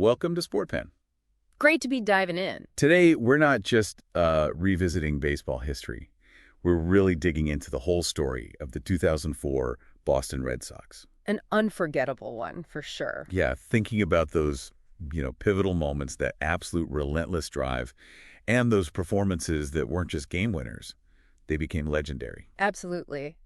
Welcome to Sportpen. Great to be diving in. Today, we're not just revisiting baseball history. We're really digging into the whole story of the 2004 Boston Red Sox. An unforgettable one, for sure. Yeah, thinking about those, pivotal moments, that absolute relentless drive, and those performances that weren't just game winners. They became legendary. Absolutely.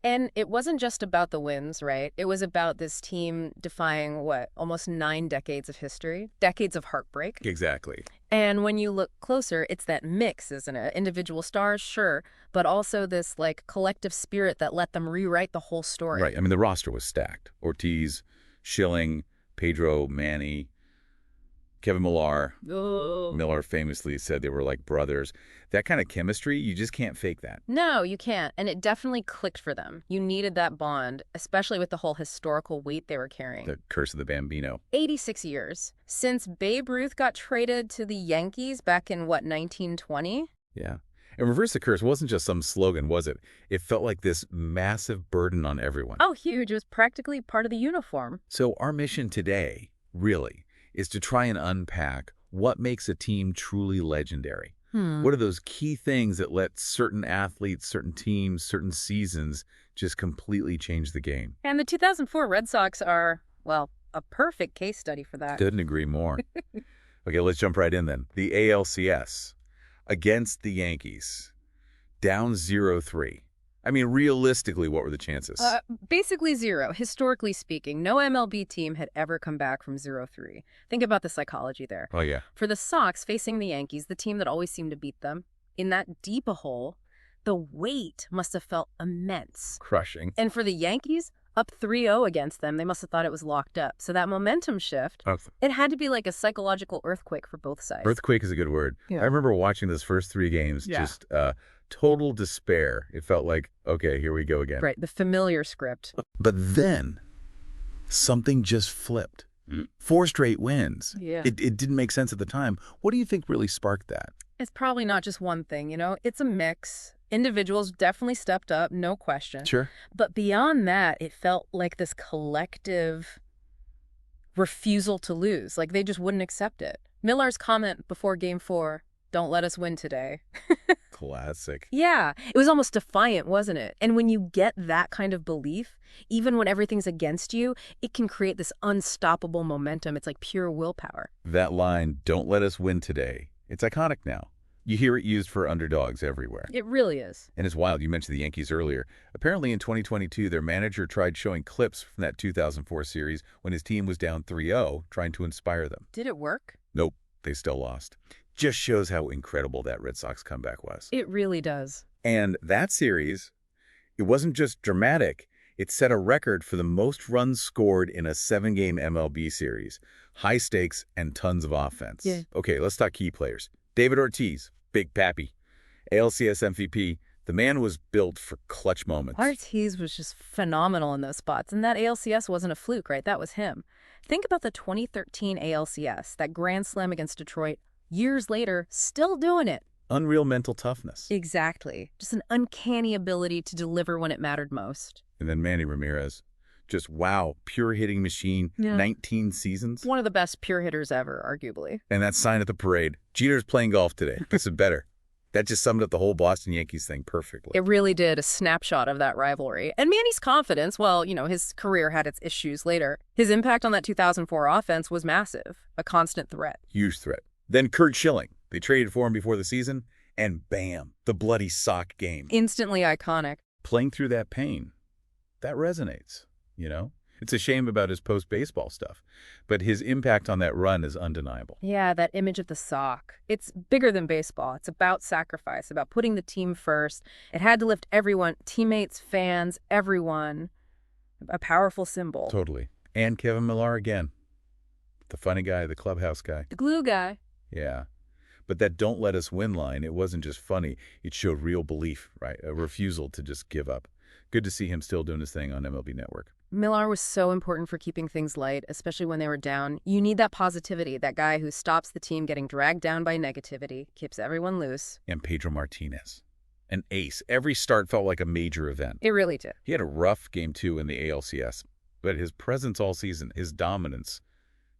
And it wasn't just about the wins, right? It was about this team defying, almost 9 decades of history, decades of heartbreak. Exactly. And when you look closer, it's that mix, isn't it? Individual stars, sure, but also this, collective spirit that let them rewrite the whole story. Right. I mean, the roster was stacked. Ortiz, Schilling, Pedro, Manny, Kevin Millar. Oh. Miller famously said they were like brothers. That kind of chemistry, you just can't fake that. No, you can't. And it definitely clicked for them. You needed that bond, especially with the whole historical weight they were carrying. The curse of the Bambino. 86 years. Since Babe Ruth got traded to the Yankees back in, 1920? Yeah. And reverse the curse wasn't just some slogan, was it? It felt like this massive burden on everyone. Oh, huge. It was practically part of the uniform. So our mission today, really, is to try and unpack what makes a team truly legendary. What are those key things that let certain athletes, certain teams, certain seasons just completely change the game? And the 2004 Red Sox are, a perfect case study for that. Couldn't agree more. Okay, let's jump right in then. The ALCS against the Yankees, down 0-3. I mean, realistically, what were the chances? Basically 0. Historically speaking, no MLB team had ever come back from 0-3. Think about the psychology there. Oh, yeah. For the Sox facing the Yankees, the team that always seemed to beat them, in that deep a hole, the weight must have felt immense. Crushing. And for the Yankees, up 3-0 against them, they must have thought it was locked up. So that momentum shift, it had to be like a psychological earthquake for both sides. Earthquake is a good word. Yeah. I remember watching those first 3 games, just total despair. It felt like, okay, here we go again. Right, the familiar script. But then something just flipped. 4 straight wins. Yeah. It didn't make sense at the time. What do you think really sparked that? It's probably not just one thing, It's a mix. Individuals definitely stepped up, no question. Sure. But beyond that, it felt like this collective refusal to lose. Like they just wouldn't accept it. Millar's comment before Game 4, "Don't let us win today." Classic. Yeah, it was almost defiant, wasn't it? And when you get that kind of belief, even when everything's against you, it can create this unstoppable momentum. It's like pure willpower. That line, "Don't let us win today," it's iconic now. You hear it used for underdogs everywhere. It really is. And it's wild. You mentioned the Yankees earlier. Apparently in 2022, their manager tried showing clips from that 2004 series when his team was down 3-0, trying to inspire them. Did it work? Nope, they still lost. Just shows how incredible that Red Sox comeback was. It really does. And that series, it wasn't just dramatic. It set a record for the most runs scored in a 7-game MLB series. High stakes and tons of offense. Yeah. Okay, let's talk key players. David Ortiz, Big Pappy, ALCS MVP. The man was built for clutch moments. Ortiz was just phenomenal in those spots, and that ALCS wasn't a fluke, right? That was him. Think about the 2013 ALCS, that grand slam against Detroit. Years later, still doing it. Unreal mental toughness. Exactly. Just an uncanny ability to deliver when it mattered most. And then Manny Ramirez. Just wow, pure hitting machine, 19 seasons. One of the best pure hitters ever, arguably. And that sign at the parade. Jeter's playing golf today. This is better. That just summed up the whole Boston Yankees thing perfectly. It really did, a snapshot of that rivalry. And Manny's confidence, his career had its issues later. His impact on that 2004 offense was massive, a constant threat. Huge threat. Then Curt Schilling. They traded for him before the season, and bam, the bloody sock game. Instantly iconic. Playing through that pain, that resonates. It's a shame about his post-baseball stuff, but his impact on that run is undeniable. Yeah, that image of the sock. It's bigger than baseball. It's about sacrifice, about putting the team first. It had to lift everyone, teammates, fans, everyone. A powerful symbol. Totally. And Kevin Millar again. The funny guy, the clubhouse guy. The glue guy. Yeah. But that "don't let us win" line, it wasn't just funny. It showed real belief, right? A refusal to just give up. Good to see him still doing his thing on MLB Network. Millar was so important for keeping things light, especially when they were down. You need that positivity, that guy who stops the team getting dragged down by negativity, keeps everyone loose. And Pedro Martinez, an ace. Every start felt like a major event. It really did. He had a rough Game 2 in the ALCS, but his presence all season, his dominance,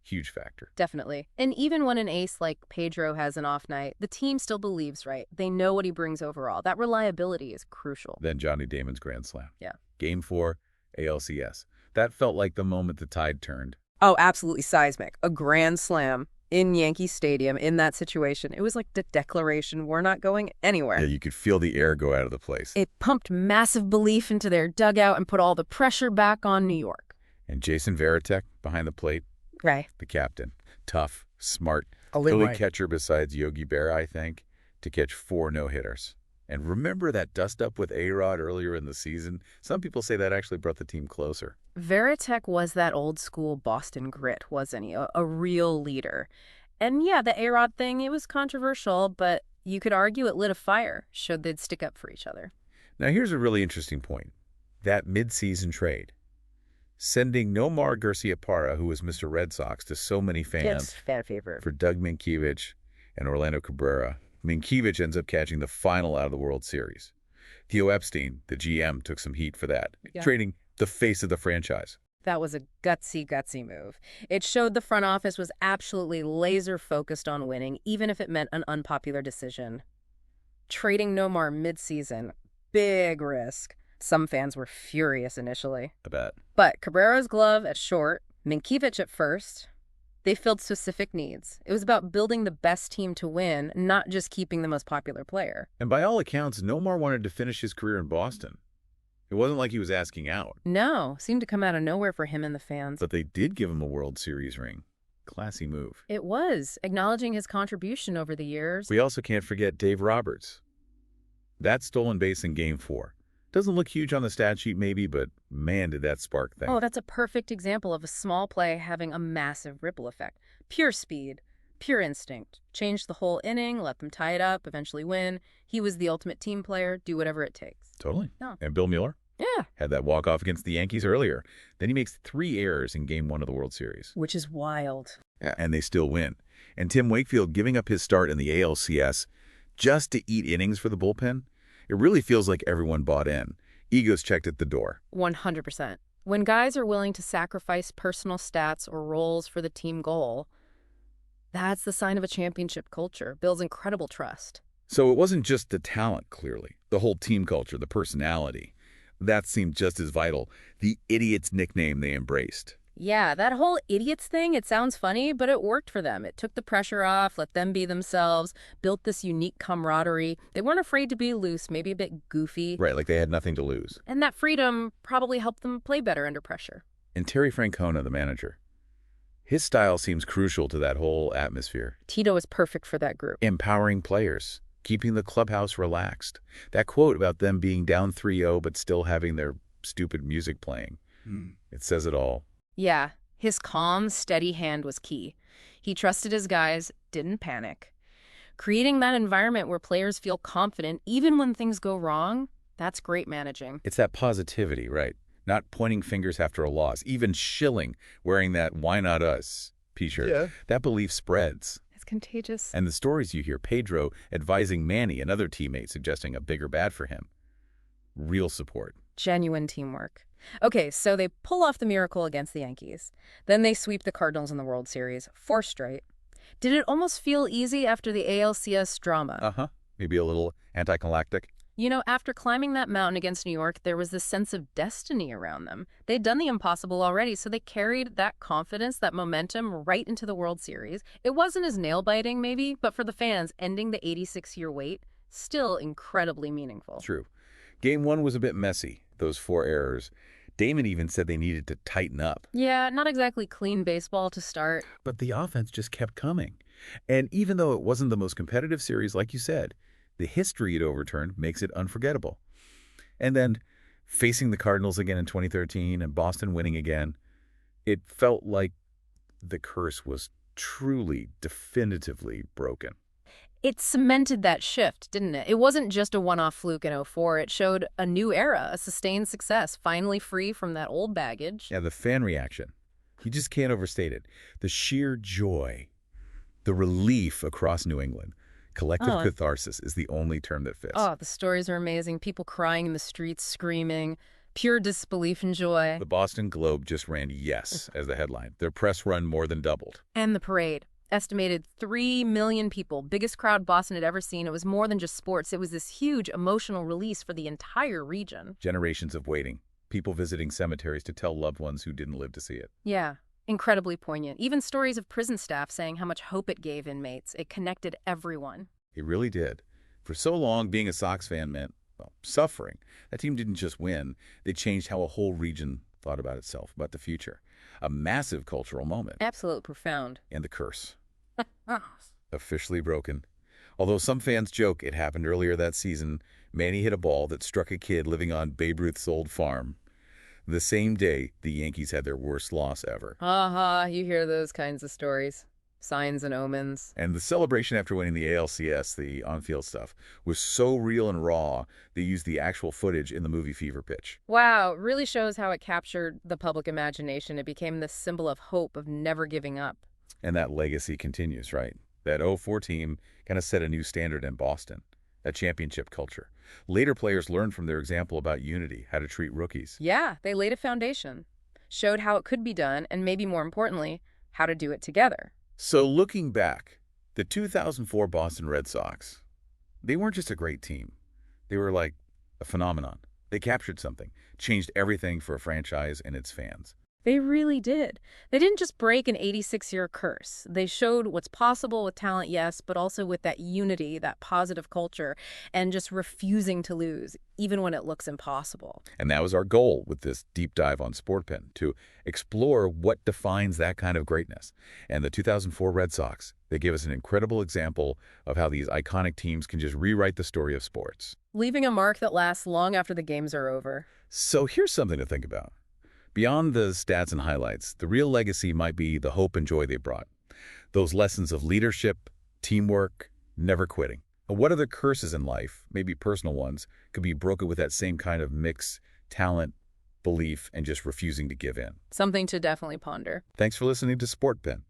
Huge factor. Definitely. And even when an ace like Pedro has an off night, the team still believes, right? They know what he brings overall. That reliability is crucial. Then Johnny Damon's grand slam. Yeah. Game 4, ALCS. That felt like the moment the tide turned. Oh, absolutely seismic. A grand slam in Yankee Stadium in that situation. It was like the declaration, we're not going anywhere. Yeah, you could feel the air go out of the place. It pumped massive belief into their dugout and put all the pressure back on New York. And Jason Varitek behind the plate. Right. The captain. Tough, smart. The only catcher besides Yogi Berra, I think, to catch 4 no-hitters. And remember that dust-up with A-Rod earlier in the season? Some people say that actually brought the team closer. Varitek was that old-school Boston grit, wasn't he? A real leader. And yeah, the A-Rod thing, it was controversial, but you could argue it lit a fire, showed they'd stick up for each other. Now here's a really interesting point. That mid-season trade. Sending Nomar Garciaparra, who was Mr. Red Sox, to so many fans. Yes, fan favorite. For Doug Minkiewicz and Orlando Cabrera. Minkiewicz ends up catching the final out of the World Series. Theo Epstein, the GM, took some heat for that, trading the face of the franchise. That was a gutsy move. It showed the front office was absolutely laser-focused on winning, even if it meant an unpopular decision. Trading Nomar mid-season, big risk. Some fans were furious initially. I bet. But Cabrera's glove at short, Minkiewicz at first, they filled specific needs. It was about building the best team to win, not just keeping the most popular player. And by all accounts, Nomar wanted to finish his career in Boston. It wasn't like he was asking out. No, seemed to come out of nowhere for him and the fans. But they did give him a World Series ring. Classy move. It was, acknowledging his contribution over the years. We also can't forget Dave Roberts. That stolen base in Game 4. Doesn't look huge on the stat sheet maybe, but man, did that spark things. Oh, that's a perfect example of a small play having a massive ripple effect. Pure speed, pure instinct. Changed the whole inning, let them tie it up, eventually win. He was the ultimate team player, do whatever it takes. Totally. No. And Bill Mueller? Yeah. Had that walk-off against the Yankees earlier. Then he makes 3 errors in Game 1 of the World Series. Which is wild. Yeah. And they still win. And Tim Wakefield giving up his start in the ALCS just to eat innings for the bullpen? It really feels like everyone bought in. Egos checked at the door. 100%. When guys are willing to sacrifice personal stats or roles for the team goal, that's the sign of a championship culture. Builds incredible trust. So it wasn't just the talent, clearly. The whole team culture, the personality. That seemed just as vital. The idiot's nickname they embraced. Yeah, that whole idiots thing, it sounds funny, but it worked for them. It took the pressure off, let them be themselves, built this unique camaraderie. They weren't afraid to be loose, maybe a bit goofy. Right, like they had nothing to lose. And that freedom probably helped them play better under pressure. And Terry Francona, the manager, his style seems crucial to that whole atmosphere. Tito is perfect for that group. Empowering players, keeping the clubhouse relaxed. That quote about them being down 3-0 but still having their stupid music playing. It says it all. Yeah, his calm, steady hand was key. He trusted his guys, didn't panic. Creating that environment where players feel confident even when things go wrong, that's great managing. It's that positivity, right? Not pointing fingers after a loss, even shilling, wearing that "Why Not Us" t-shirt. Yeah. That belief spreads. It's contagious. And the stories you hear, Pedro advising Manny, another teammate, suggesting a bigger bat for him. Real support. Genuine teamwork. Okay, so they pull off the miracle against the Yankees. Then they sweep the Cardinals in the World Series, 4 straight. Did it almost feel easy after the ALCS drama? Maybe a little anticlimactic. You know, after climbing that mountain against New York, there was this sense of destiny around them. They'd done the impossible already, so they carried that confidence, that momentum, right into the World Series. It wasn't as nail-biting, maybe, but for the fans, ending the 86-year wait, still incredibly meaningful. True. Game 1 was a bit messy, those 4 errors. Damon even said they needed to tighten up. Yeah, not exactly clean baseball to start. But the offense just kept coming. And even though it wasn't the most competitive series, like you said, the history it overturned makes it unforgettable. And then facing the Cardinals again in 2013 and Boston winning again, it felt like the curse was truly, definitively broken. It cemented that shift, didn't it? It wasn't just a one-off fluke in 2004. It showed a new era, a sustained success, finally free from that old baggage. Yeah, the fan reaction. You just can't overstate it. The sheer joy, the relief across New England. Collective catharsis is the only term that fits. Oh, the stories are amazing. People crying in the streets, screaming. Pure disbelief and joy. The Boston Globe just ran yes as the headline. Their press run more than doubled. And the parade. Estimated 3 million people, biggest crowd Boston had ever seen. It was more than just sports. It was this huge emotional release for the entire region. Generations of waiting. People visiting cemeteries to tell loved ones who didn't live to see it. Yeah, incredibly poignant. Even stories of prison staff saying how much hope it gave inmates. It connected everyone. It really did. For so long, being a Sox fan meant, well, suffering. That team didn't just win. They changed how a whole region thought about itself, about the future. A massive cultural moment. Absolutely profound. And the curse. Officially broken. Although some fans joke it happened earlier that season, Manny hit a ball that struck a kid living on Babe Ruth's old farm. The same day, the Yankees had their worst loss ever. You hear those kinds of stories. Signs and omens. And the celebration after winning the ALCS, the on-field stuff, was so real and raw, they used the actual footage in the movie Fever Pitch. Wow, it really shows how it captured the public imagination. It became this symbol of hope, of never giving up. And that legacy continues, right? That 04 team kind of set a new standard in Boston, that championship culture. Later players learned from their example about unity, how to treat rookies. Yeah, they laid a foundation, showed how it could be done, and maybe more importantly, how to do it together. So looking back, the 2004 Boston Red Sox, they weren't just a great team. They were like a phenomenon. They captured something, changed everything for a franchise and its fans. They really did. They didn't just break an 86-year curse. They showed what's possible with talent, yes, but also with that unity, that positive culture, and just refusing to lose, even when it looks impossible. And that was our goal with this deep dive on Sportpen, to explore what defines that kind of greatness. And the 2004 Red Sox, they gave us an incredible example of how these iconic teams can just rewrite the story of sports. Leaving a mark that lasts long after the games are over. So here's something to think about. Beyond the stats and highlights, the real legacy might be the hope and joy they brought. Those lessons of leadership, teamwork, never quitting. What other curses in life, maybe personal ones, could be broken with that same kind of mix, talent, belief, and just refusing to give in? Something to definitely ponder. Thanks for listening to Sportpen.